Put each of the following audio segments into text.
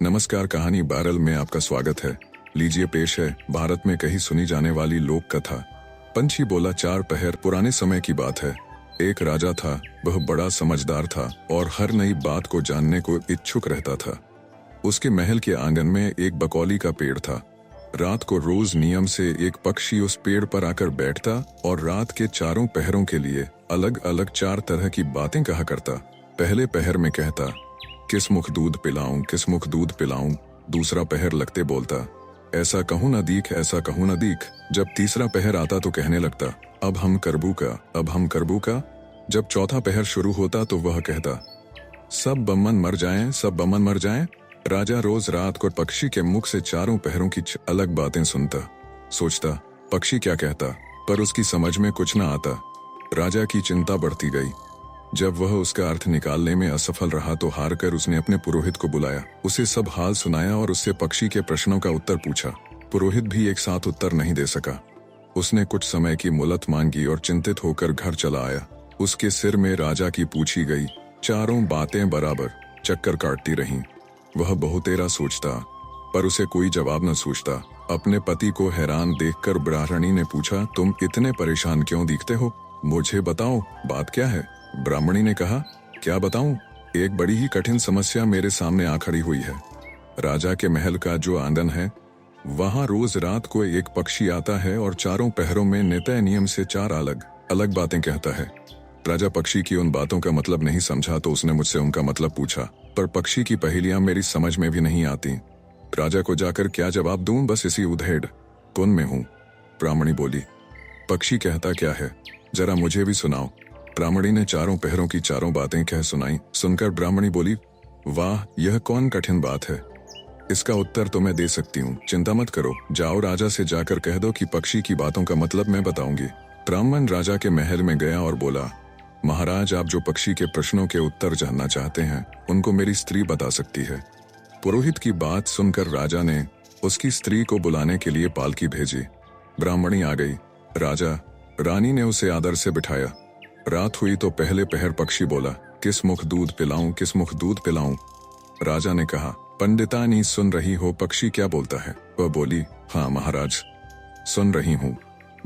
नमस्कार, कहानी बैरल में आपका स्वागत है। लीजिए पेश है भारत में कहीं सुनी जाने वाली लोक कथा। पंछी बोला चार पहर। पुराने समय की बात है। एक राजा था, वह बड़ा समझदार था और हर नई बात को जानने को इच्छुक रहता था। उसके महल के आंगन में एक बकौली का पेड़ था। रात को रोज नियम से एक पक्षी उस पेड़ पर आकर बैठता और रात के चारों पहरों के लिए अलग अलग चार तरह की बातें कहा करता। पहले पहर में कहता, किस मुख दूध पिलाऊं, किस मुख दूध पिलाऊं। दूसरा पहर लगते बोलता, ऐसा कहूं न दीख, ऐसा कहूं न दीख। जब तीसरा पहर आता तो कहने लगता, अब हम करबू का, अब हम करबू का। जब चौथा पहर शुरू होता तो वह कहता, सब बम्मन मर जाएं, सब बम्मन मर जाएं। राजा रोज रात को पक्षी के मुख से चारों पहरों की अलग बातें सुनता। सोचता पक्षी क्या कहता, पर उसकी समझ में कुछ न आता। राजा की चिंता बढ़ती गई। जब वह उसका अर्थ निकालने में असफल रहा तो हार कर उसने अपने पुरोहित को बुलाया, उसे सब हाल सुनाया और उससे पक्षी के प्रश्नों का उत्तर पूछा। पुरोहित भी एक साथ उत्तर नहीं दे सका। उसने कुछ समय की मोहलत मांगी और चिंतित होकर घर चला आया। उसके सिर में राजा की पूछी गई चारों बातें बराबर चक्कर काटती रहीं। वह बहुतेरा सोचता, पर उसे कोई जवाब न सूझता। अपने पति को हैरान देखकर ब्राह्मणी ने पूछा, तुम इतने परेशान क्यों दिखते हो? मुझे बताओ, बात क्या है? ब्राह्मणी ने कहा, क्या बताऊं? एक बड़ी ही कठिन समस्या मेरे सामने आ खड़ी हुई है। राजा के महल का जो आंगन है, वहां रोज रात को एक पक्षी आता है और चारों पहरों में नित्य नियम से चार अलग अलग बातें कहता है। राजा पक्षी की उन बातों का मतलब नहीं समझा तो उसने मुझसे उनका मतलब पूछा, पर पक्षी की पहेलियां मेरी समझ में भी नहीं आती। राजा को जाकर क्या जवाब दूं, बस इसी उधेड़ पुन में हूं। ब्राह्मणी बोली, पक्षी कहता क्या है, जरा मुझे भी सुनाओ। ब्राह्मणी ने चारों पहरों की चारों बातें कह सुनाई। सुनकर ब्राह्मणी बोली, वाह, यह कौन कठिन बात है। इसका उत्तर तो मैं दे सकती हूँ, चिंता मत करो। जाओ राजा से जाकर कह दो कि पक्षी की बातों का मतलब मैं बताऊंगी। ब्राह्मण राजा के महल में गया और बोला, महाराज, आप जो पक्षी के प्रश्नों के उत्तर जानना चाहते हैं उनको मेरी स्त्री बता सकती है। पुरोहित की बात सुनकर राजा ने उसकी स्त्री को बुलाने के लिए पालकी भेजी। ब्राह्मणी आ गई। राजा रानी ने उसे आदर से बिठाया। रात हुई तो पहले पहर पक्षी बोला, किस मुख दूध पिलाऊं, किस मुख दूध पिलाऊं। राजा ने कहा, पंडितानी सुन रही हो पक्षी क्या बोलता है? वह बोली, हाँ महाराज, सुन रही हूँ।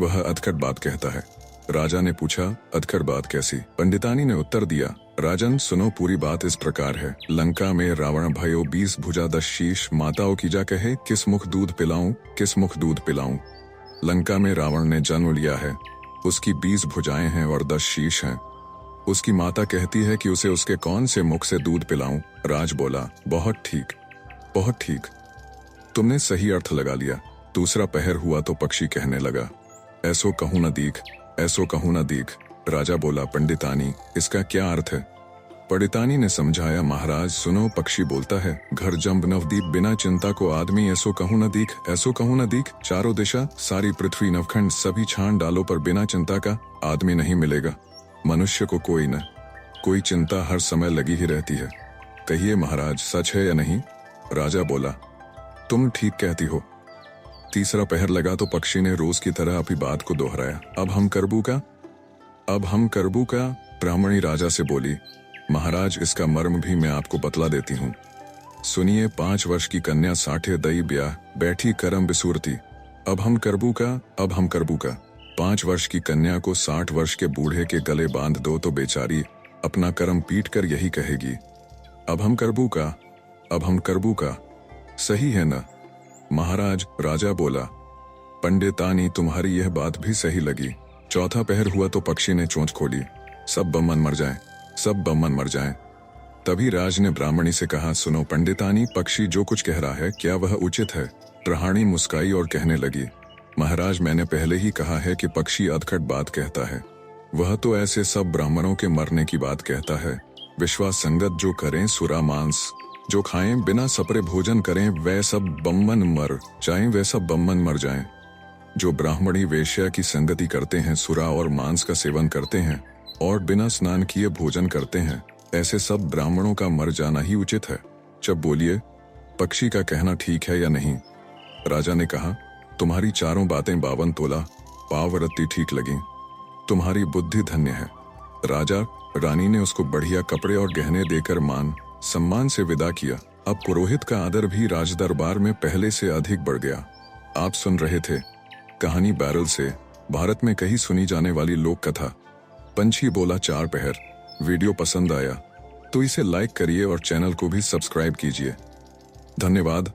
वह अधखट बात कहता है। राजा ने पूछा, अधखट बात कैसी? पंडितानी ने उत्तर दिया, राजन सुनो, पूरी बात इस प्रकार है। लंका में रावण भयो 20 भुजा 10 शीश, माताओं की जा कहे, किस मुख दूध पिलाऊं, किस मुख दूध पिलाऊं। लंका में रावण ने जन्म लिया है। उसकी 20 भुजाएं हैं और 10 शीश हैं। उसकी माता कहती है कि उसे उसके कौन से मुख से दूध पिलाऊं। राज बोला, बहुत ठीक, बहुत ठीक, तुमने सही अर्थ लगा लिया। दूसरा पहर हुआ तो पक्षी कहने लगा, ऐसो कहूं न दीख, ऐसो कहूं न दीख। राजा बोला, पंडितानी, इसका क्या अर्थ है? पंडितानी ने समझाया, महाराज सुनो, पक्षी बोलता है, घर जंब नवदीप, बिना चिंता को आदमी, ऐसो कहूं न दीख, ऐसो कहूं न दीख। चारों दिशा, सारी पृथ्वी नवखंड, सभी छान डालो पर बिना चिंता का आदमी नहीं मिलेगा। मनुष्य को कोई न कोई चिंता हर समय लगी ही रहती है। कहिए महाराज, सच है या नहीं? राजा बोला, तुम ठीक कहती हो। तीसरा पहर लगा तो पक्षी ने रोज की तरह अपनी बात को दोहराया, अब हम करबू का, अब हम करबू का। ब्राह्मणी राजा से बोली, महाराज, इसका मर्म भी मैं आपको बतला देती हूँ। सुनिए, 5 वर्ष की कन्या 60 दई ब्याह, बैठी करम बिसूरती, अब हम करबू का, अब हम करबू का। 5 वर्ष की कन्या को 60 वर्ष के बूढ़े के गले बांध दो तो बेचारी अपना करम पीट कर यही कहेगी, अब हम करबू का, अब हम करबू का। सही है ना महाराज? राजा बोला, पंडितानी, तुम्हारी यह बात भी सही लगी। चौथा पहर हुआ तो पक्षी ने चोंच खोली, सब बम्मन मर जाएं, सब बम्मन मर जाएं। तभी राज ने ब्राह्मणी से कहा, सुनो पंडितानी, पक्षी जो कुछ कह रहा है क्या वह उचित है? ब्राह्मणी मुस्काई और कहने लगी, महाराज, मैंने पहले ही कहा है कि पक्षी अधखट बात कहता है। वह तो ऐसे सब ब्राह्मणों के मरने की बात कहता है। विश्वास संगत जो करें, सुरा मांस जो खाएं, बिना सपरे भोजन करें, वह सब बम्मन मर जाएं, वह सब बम्मन मर जाएं। जो ब्राह्मणी वेश्या की संगति करते हैं, सुरा और मांस का सेवन करते हैं और बिना स्नान किए भोजन करते हैं, ऐसे सब ब्राह्मणों का मर जाना ही उचित है। जब बोलिए, पक्षी का कहना ठीक है या नहीं? राजा ने कहा, तुम्हारी चारों बातें 52 तोला पावरत्ती ठीक लगी। तुम्हारी बुद्धि धन्य है। राजा रानी ने उसको बढ़िया कपड़े और गहने देकर मान सम्मान से विदा किया। अब पुरोहित का आदर भी राजदरबार में पहले से अधिक बढ़ गया। आप सुन रहे थे कहानी बैरल से, भारत में कहीं सुनी जाने वाली लोक कथा पंछी बोला चार पहर। वीडियो पसंद आया तो इसे लाइक करिए और चैनल को भी सब्सक्राइब कीजिए। धन्यवाद।